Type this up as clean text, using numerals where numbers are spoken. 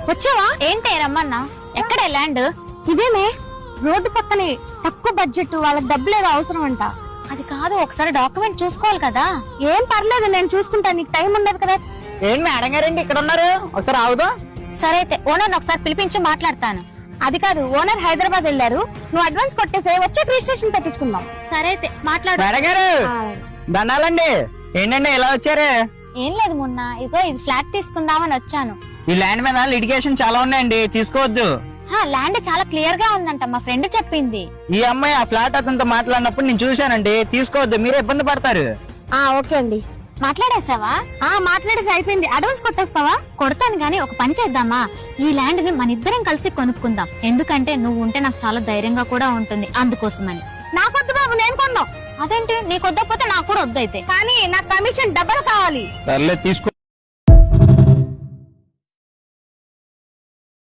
వచ్చావా? ఏంటే రమ్మన్నా? ఎక్కడే ల్యాండ్? ఇదేనే రోడ్డు పక్కనే, తక్కువ బడ్జెట్, వాళ్ళకి డబ్బులు ఏదో అవసరం అంట. అది కాదు, ఒకసారి డాక్యుమెంట్ చూసుకోవాలి కదా. ఏం పర్లేదు, నేను చూసుకుంటా, నీకు టైం ఉండదు కదా. ఏంటి మేడం గారండి ఇక్కడ ఉన్నారు? ఒకసారి ఆగుదా? సరే అయితే ఓనర్ ఒకసారి పిలిపించి మాట్లాడతాను. అది కాదు, ఓనర్ హైదరాబాద్ వెళ్ళారు, నువ్వు అడ్వాన్స్ కొట్టేసే, వచ్చే రిజిస్ట్రేషన్ పెట్టించుకుందాం. సరే అయితే మాట్లాడు. మేడం గారు దండాలండి. ఏంటండి ఇలా వచ్చారు? ఏం లేదు మొన్న, ఇదిగో ఇది ఫ్లాట్ తీసుకుందామని వచ్చాను. ఈ ల్యాండ్ మీద లిటిగేషన్ చాలా ఉన్నాయండి, తీసుకోవద్దు. ల్యాండ్ చాలా క్లియర్ గా ఉందంట, మా ఫ్రెండ్ చెప్పింది. ఈ అమ్మాయి ఆ ఫ్లాట్ అతనితో మాట్లాడినప్పుడు నేను చూశానండి, తీసుకోవద్దు, మీరే ఇబ్బంది పడతారు. ఓకే అండి. మాట్లాడేసావా? మాట్లాడేసి అయిపోయింది, అడ్వాన్స్ కొట్టేస్తావా? కొడతాను గానీ ఒక పని చేద్దామా, ఈ ల్యాండ్ ని మన ఇద్దరం కలిసి కొనుక్కుందాం. ఎందుకంటే నువ్వు ఉంటే నాకు చాలా ధైర్యంగా కూడా ఉంటుంది, అందుకోసమని. నాకొద్దు బాబు, నేను కొన్నాం. అదేంటి, నీకు వద్దకపోతే నాకు కూడా వద్దయితే. కానీ నాకు కమిషన్ డబ్బులు కావాలి. సర్లే తీసుకో.